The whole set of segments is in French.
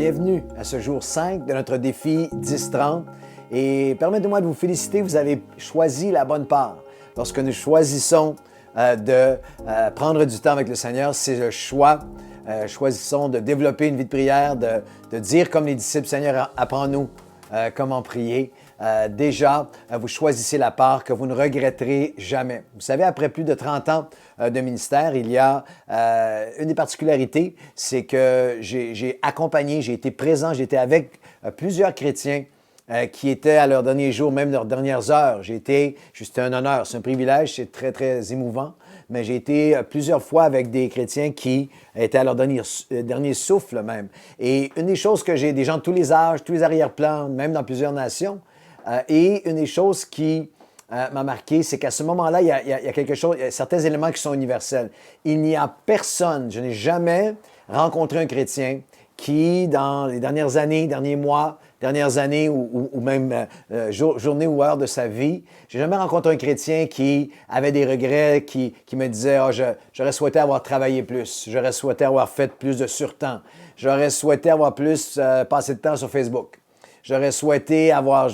Bienvenue à ce jour 5 de notre défi 10-30 et permettez-moi de vous féliciter, vous avez choisi la bonne part. Lorsque nous choisissons de prendre du temps avec le Seigneur, c'est le choix. Choisissons de développer une vie de prière, de dire comme les disciples, Seigneur, apprends-nous comment prier. Déjà, vous choisissez la part que vous ne regretterez jamais. Vous savez, après plus de 30 ans de ministère, il y a une des particularités, c'est que j'ai accompagné, j'ai été présent, j'étais avec plusieurs chrétiens qui étaient à leurs derniers jours, même leurs dernières heures. C'était un honneur, c'est un privilège, c'est très, très émouvant. Mais j'ai été plusieurs fois avec des chrétiens qui étaient à leur dernier souffle même. Et une des choses que j'ai, des gens de tous les âges, tous les arrière-plans, même dans plusieurs nations, et une des choses qui m'a marqué, c'est qu'à ce moment-là, il y a quelque chose, il y a certains éléments qui sont universels. Il n'y a personne, je n'ai jamais rencontré un chrétien qui, dans les dernières années, derniers mois, dernières années ou même journée ou heure de sa vie, j'ai jamais rencontré un chrétien qui avait des regrets, qui me disait « Ah, j'aurais souhaité avoir travaillé plus, j'aurais souhaité avoir fait plus de surtemps, j'aurais souhaité avoir plus passé de temps sur Facebook. » J'aurais souhaité avoir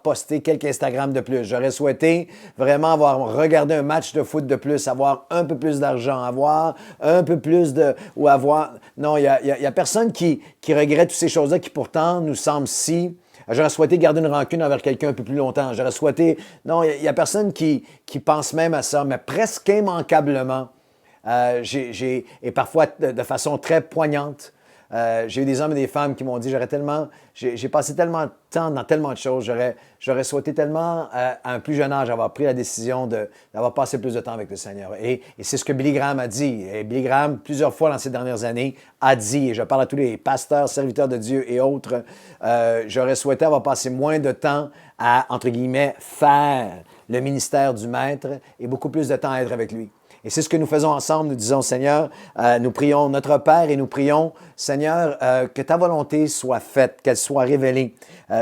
posté quelques Instagram de plus. J'aurais souhaité vraiment avoir regardé un match de foot de plus, avoir un peu plus d'argent, avoir un peu plus de... ou avoir... Non, il y a personne qui regrette toutes ces choses-là qui pourtant nous semblent si... J'aurais souhaité garder une rancune envers quelqu'un un peu plus longtemps. J'aurais souhaité... Non, il y a personne qui pense même à ça, mais presque immanquablement, et parfois de façon très poignante, j'ai eu des hommes et des femmes qui m'ont dit j'ai passé tellement de temps dans tellement de choses, j'aurais souhaité tellement à un plus jeune âge avoir pris la décision d'avoir passé plus de temps avec le Seigneur. Et c'est ce que Billy Graham a dit. Et Billy Graham, plusieurs fois dans ces dernières années, a dit, et je parle à tous les pasteurs, serviteurs de Dieu et autres, j'aurais souhaité avoir passé moins de temps à, entre guillemets, faire le ministère du Maître et beaucoup plus de temps à être avec lui. Et c'est ce que nous faisons ensemble. Nous disons, Seigneur, nous prions notre Père et nous prions, Seigneur, que ta volonté soit faite, qu'elle soit révélée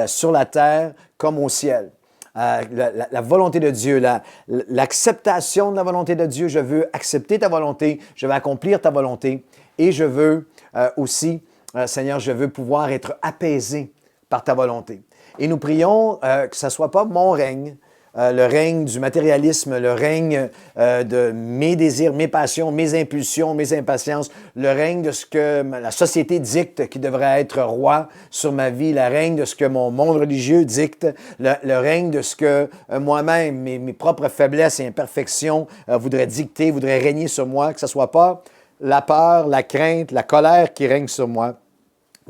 sur la terre comme au ciel. La volonté de Dieu, l'acceptation de la volonté de Dieu. Je veux accepter ta volonté, je veux accomplir ta volonté et je veux aussi, Seigneur, je veux pouvoir être apaisé par ta volonté. Et nous prions que ce ne soit pas mon règne, le règne du matérialisme, le règne de mes désirs, mes passions, mes impulsions, mes impatiences, le règne de ce que la société dicte qui devrait être roi sur ma vie, le règne de ce que mon monde religieux dicte, le règne de ce que moi-même, mes propres faiblesses et imperfections voudraient dicter, voudraient régner sur moi, que ce ne soit pas la peur, la crainte, la colère qui règne sur moi.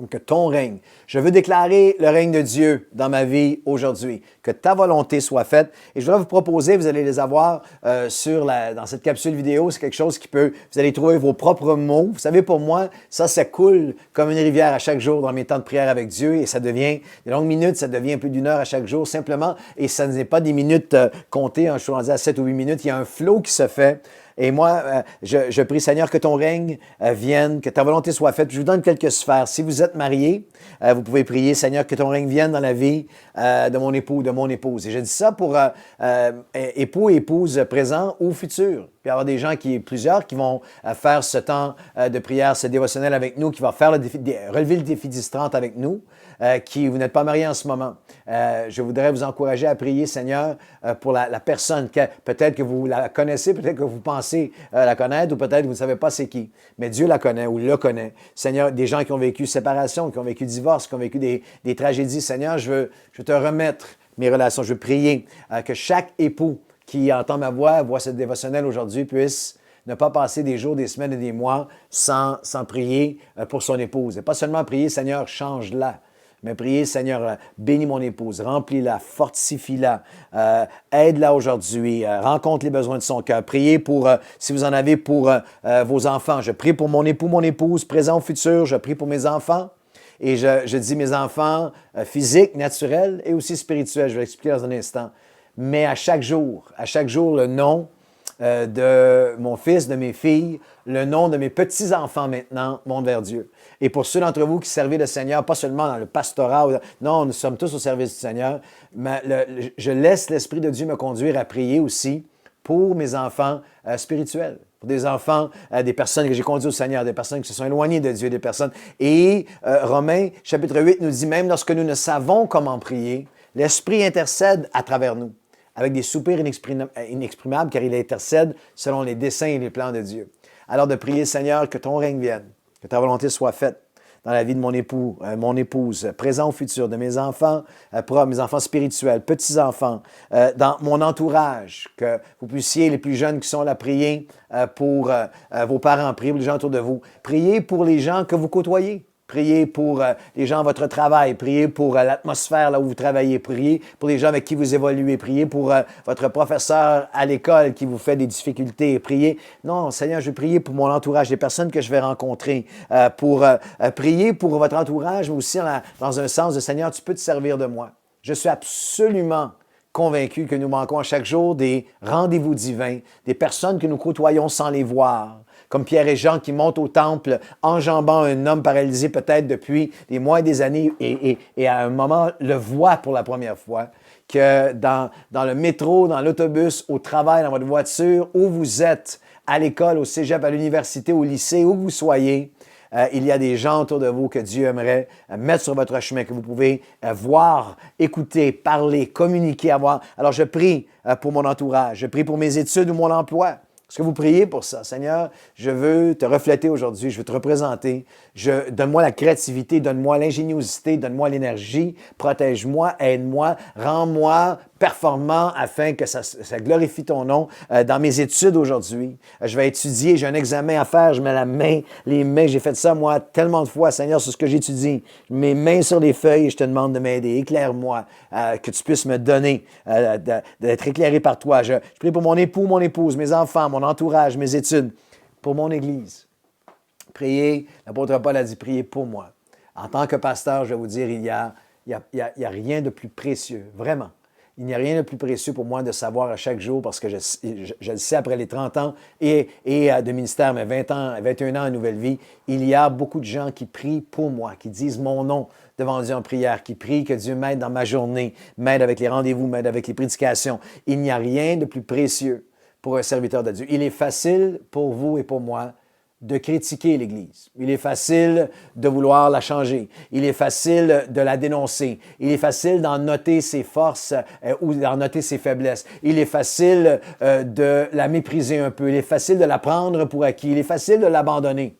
Que ton règne. Je veux déclarer le règne de Dieu dans ma vie aujourd'hui. Que ta volonté soit faite. Et je voudrais vous proposer, vous allez les avoir dans cette capsule vidéo, c'est quelque chose vous allez trouver vos propres mots. Vous savez, pour moi, ça coule comme une rivière à chaque jour dans mes temps de prière avec Dieu et ça devient des longues minutes, ça devient plus d'1 heure à chaque jour simplement. Et ça n'est pas des minutes comptées, je suis rendu à 7 ou 8 minutes. Il y a un flow qui se fait. Et moi, je prie, Seigneur, que ton règne vienne, que ta volonté soit faite. Je vous donne quelques sphères. Si vous êtes marié, vous pouvez prier, Seigneur, que ton règne vienne dans la vie de mon époux, de mon épouse. Et je dis ça pour époux et épouse présents ou futurs. Puis il y avoir des gens plusieurs qui vont faire ce temps de prière, ce dévotionnel avec nous, qui va faire relever le défi 10-30 avec nous, vous n'êtes pas marié en ce moment. Je voudrais vous encourager à prier, Seigneur, pour la personne. Peut-être que vous la connaissez, peut-être que vous pensez la connaître, ou peut-être que vous ne savez pas c'est qui. Mais Dieu la connaît ou le connaît. Seigneur, des gens qui ont vécu séparation, qui ont vécu divorce, qui ont vécu des tragédies. Seigneur, je veux te remettre mes relations. Je veux prier que chaque époux qui entend ma voix ce dévotionnel aujourd'hui puisse ne pas passer des jours, des semaines et des mois sans prier pour son épouse. Et pas seulement prier, Seigneur, change-la. Mais priez, Seigneur, bénis mon épouse, remplis-la, fortifie-la, aide-la aujourd'hui, rencontre les besoins de son cœur. Priez si vous en avez pour vos enfants. Je prie pour mon époux, mon épouse, présent ou futur. Je prie pour mes enfants. Et je dis mes enfants physiques, naturels et aussi spirituels. Je vais l'expliquer dans un instant. Mais à chaque jour, le nom de mon fils, de mes filles, le nom de mes petits-enfants maintenant monte vers Dieu. Et pour ceux d'entre vous qui servez le Seigneur, pas seulement dans le pastorat, non, nous sommes tous au service du Seigneur, mais je laisse l'Esprit de Dieu me conduire à prier aussi pour mes enfants spirituels. pour des enfants, des personnes que j'ai conduites au Seigneur, des personnes qui se sont éloignées de Dieu, des personnes. Et Romains, chapitre 8, nous dit même lorsque nous ne savons comment prier, l'Esprit intercède à travers nous, avec des soupirs inexprimables, car il intercède selon les desseins et les plans de Dieu. Alors de prier, Seigneur, que ton règne vienne, que ta volonté soit faite dans la vie de mon époux, mon épouse, présent ou futur, de mes enfants propres, mes enfants spirituels, petits-enfants, dans mon entourage, que vous puissiez, les plus jeunes qui sont là, prier pour vos parents, prier pour les gens autour de vous, prier pour les gens que vous côtoyez. Priez pour les gens à votre travail, priez pour l'atmosphère là où vous travaillez, priez pour les gens avec qui vous évoluez, priez pour votre professeur à l'école qui vous fait des difficultés, priez. Non, Seigneur, je vais prier pour mon entourage, les personnes que je vais rencontrer, pour prier pour votre entourage, mais aussi dans un sens de Seigneur, tu peux te servir de moi. Je suis absolument convaincu que nous manquons à chaque jour des rendez-vous divins, des personnes que nous côtoyons sans les voir, comme Pierre et Jean qui montent au temple, enjambant un homme paralysé peut-être depuis des mois et des années, et à un moment le voient pour la première fois, que dans le métro, dans l'autobus, au travail, dans votre voiture, où vous êtes, à l'école, au cégep, à l'université, au lycée, où vous soyez, il y a des gens autour de vous que Dieu aimerait mettre sur votre chemin, que vous pouvez voir, écouter, parler, communiquer, avoir. Alors je prie pour mon entourage, je prie pour mes études ou mon emploi. Est-ce que vous priez pour ça? Seigneur, je veux te refléter aujourd'hui, je veux te représenter. Donne-moi la créativité, donne-moi l'ingéniosité, donne-moi l'énergie, protège-moi, aide-moi, rends-moi performant afin que ça glorifie ton nom dans mes études aujourd'hui. Je vais étudier, j'ai un examen à faire, je mets les mains, j'ai fait ça moi tellement de fois, Seigneur, sur ce que j'étudie. Je mets mes mains sur les feuilles et je te demande de m'aider. Éclaire-moi, que tu puisses me donner d'être éclairé par toi. Je prie pour mon époux, mon épouse, mes enfants, mon entourage, mes études, pour mon Église. Priez, l'apôtre Paul a dit, priez pour moi. En tant que pasteur, je vais vous dire, il y a rien de plus précieux, vraiment. Il n'y a rien de plus précieux pour moi de savoir à chaque jour, parce que je le sais après les 30 ans et de ministère, mais 21 ans en nouvelle vie, il y a beaucoup de gens qui prient pour moi, qui disent mon nom devant Dieu en prière, qui prient que Dieu m'aide dans ma journée, m'aide avec les rendez-vous, m'aide avec les prédications. Il n'y a rien de plus précieux pour un serviteur de Dieu. Il est facile pour vous et pour moi de critiquer l'Église. Il est facile de vouloir la changer. Il est facile de la dénoncer. Il est facile d'en noter ses forces ou d'en noter ses faiblesses. Il est facile de la mépriser un peu. Il est facile de la prendre pour acquis. Il est facile de l'abandonner.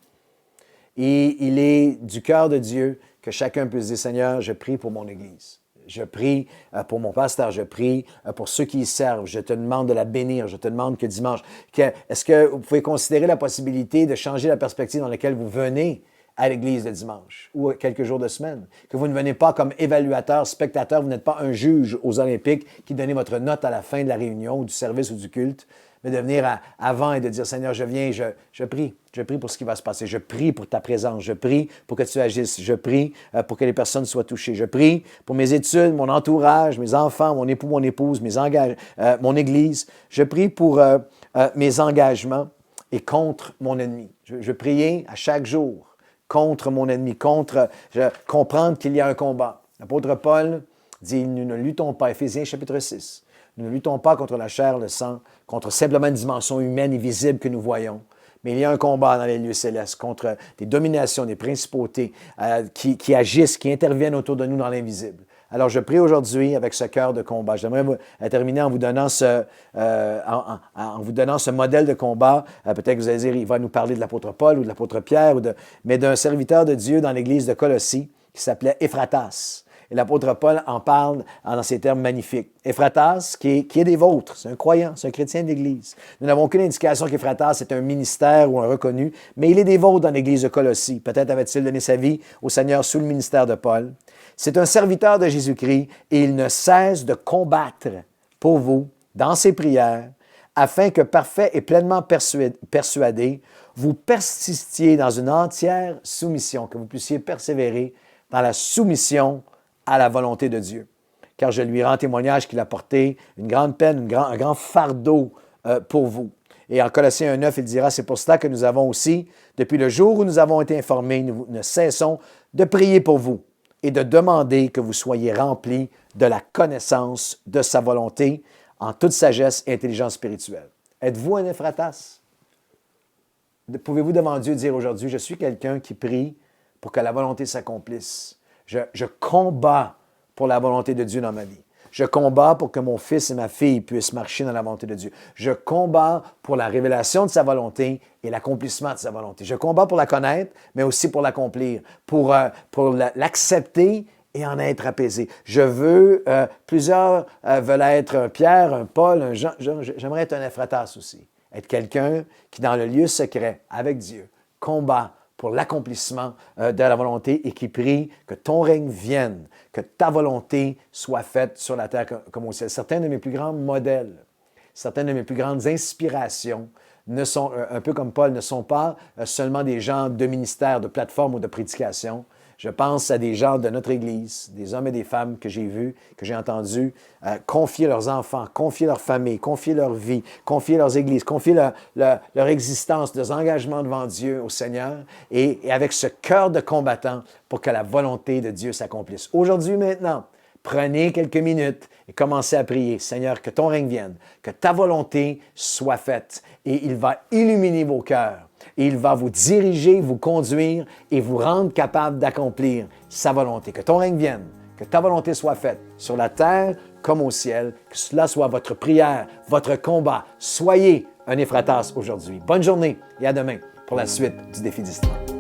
Et il est du cœur de Dieu que chacun peut se dire, Seigneur, je prie pour mon Église. Je prie pour mon pasteur, je prie pour ceux qui y servent. Je te demande de la bénir. Je te demande que dimanche, est-ce que vous pouvez considérer la possibilité de changer la perspective dans laquelle vous venez à l'église le dimanche ou quelques jours de semaine? Que vous ne venez pas comme évaluateur, spectateur, vous n'êtes pas un juge aux Olympiques qui donnez votre note à la fin de la réunion ou du service ou du culte, mais de venir avant et de dire, Seigneur, je viens, je prie. Je prie pour ce qui va se passer. Je prie pour ta présence. Je prie pour que tu agisses. Je prie pour que les personnes soient touchées. Je prie pour mes études, mon entourage, mes enfants, mon époux, mon épouse, mon Église. Je prie pour mes engagements et contre mon ennemi. Je prie à chaque jour contre mon ennemi, comprendre qu'il y a un combat. L'apôtre Paul dit, nous ne luttons pas, Éphésiens chapitre 6, nous ne luttons pas contre la chair, le sang, contre simplement une dimension humaine et visible que nous voyons. Mais il y a un combat dans les lieux célestes contre des dominations, des principautés qui agissent, qui interviennent autour de nous dans l'invisible. Alors, je prie aujourd'hui avec ce cœur de combat. J'aimerais terminer en vous donnant ce modèle de combat. Peut-être que vous allez dire, il va nous parler de l'apôtre Paul ou de l'apôtre Pierre, mais d'un serviteur de Dieu dans l'église de Colossie qui s'appelait Éphratas. Et l'apôtre Paul en parle dans ces termes magnifiques. Éphratas, qui est des vôtres, c'est un croyant, c'est un chrétien de l'Église. Nous n'avons aucune indication qu'Éphratas est un ministère ou un reconnu, mais il est des vôtres dans l'Église de Colossie. Peut-être avait-il donné sa vie au Seigneur sous le ministère de Paul. C'est un serviteur de Jésus-Christ et il ne cesse de combattre pour vous dans ses prières, afin que parfait et pleinement persuadé, vous persistiez dans une entière soumission, que vous puissiez persévérer dans la soumission à la volonté de Dieu. Car je lui rends témoignage qu'il a porté une grande peine, un grand fardeau pour vous. Et en Colossiens 1,9, il dira, c'est pour cela que nous avons aussi, depuis le jour où nous avons été informés, nous ne cessons de prier pour vous et de demander que vous soyez remplis de la connaissance de sa volonté en toute sagesse et intelligence spirituelle. Êtes-vous un Éphratas? pouvez-vous devant Dieu dire aujourd'hui, je suis quelqu'un qui prie pour que la volonté s'accomplisse. Je combats pour la volonté de Dieu dans ma vie. Je combats pour que mon fils et ma fille puissent marcher dans la volonté de Dieu. Je combats pour la révélation de sa volonté et l'accomplissement de sa volonté. Je combats pour la connaître, mais aussi pour l'accomplir, pour l'accepter et en être apaisé. Je veux, plusieurs veulent être un Pierre, un Paul, un Jean. J'aimerais être un Ephratas aussi. Être quelqu'un qui, dans le lieu secret, avec Dieu, combat pour l'accomplissement de la volonté et qui prie que ton règne vienne, que ta volonté soit faite sur la terre comme au ciel. Certains de mes plus grands modèles, certaines de mes plus grandes inspirations, ne sont, un peu comme Paul, ne sont pas seulement des gens de ministère, de plateforme ou de prédication. Je pense à des gens de notre Église, des hommes et des femmes que j'ai vus, que j'ai entendus confier leurs enfants, confier leur famille, confier leur vie, confier leurs églises, confier leur existence, leurs engagements devant Dieu au Seigneur et avec ce cœur de combattant pour que la volonté de Dieu s'accomplisse. Aujourd'hui, maintenant, prenez quelques minutes et commencez à prier. Seigneur, que ton règne vienne, que ta volonté soit faite et il va illuminer vos cœurs. Et il va vous diriger, vous conduire et vous rendre capable d'accomplir sa volonté. Que ton règne vienne, que ta volonté soit faite sur la terre comme au ciel, que cela soit votre prière, votre combat. Soyez un Ephratas aujourd'hui. Bonne journée et à demain pour la suite du défi d'Histoire.